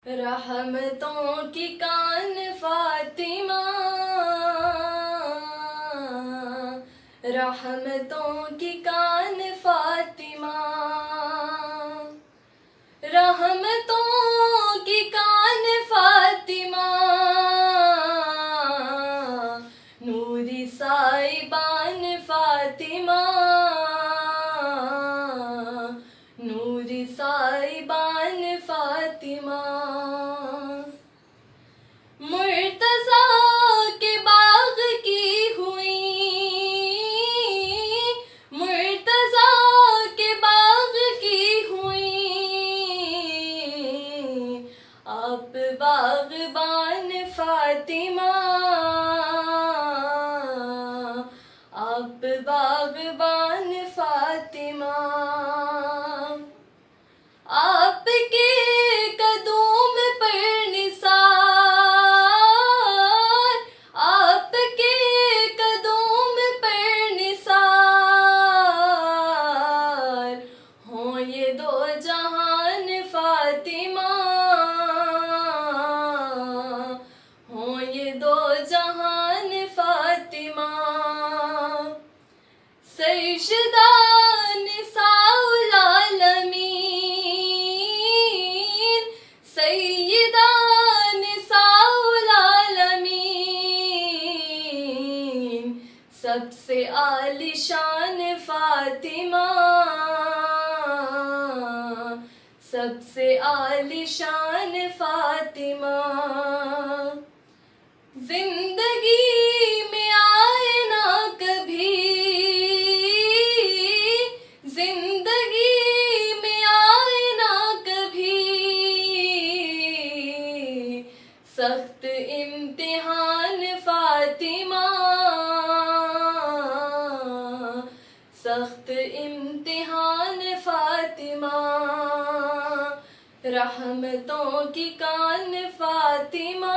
रहमतों की कान फातिमा, रहमतों की कान फातिमा, रहमतों की कान फातिमा, नूरी साइबान फातिमा, नूरी साइबान फातिमा। मुर्तज़ा के बाग की हुई, मुर्तज़ा के बाग की हुई, आप बाग़बान फातिमा, आप बाग़बान फातिमा। आपके कदूम पर निसार, आपके कदूम पर निसार, हों ये दो जहान फातिमा, हों ये दो जहान फातिमा। सजदा निसाउल आलमीन, सय्यदा निसाउल आलमीन, सबसे आलिशान फातिमा, सबसे आलिशान फातिमा। जिंदगी में आए ना कभी, जिंदगी में आए ना कभी, सख्त इम्तिहान फातिमा, सख्त इम्तिहान फातिमा। रहमतों की कान फातिमा।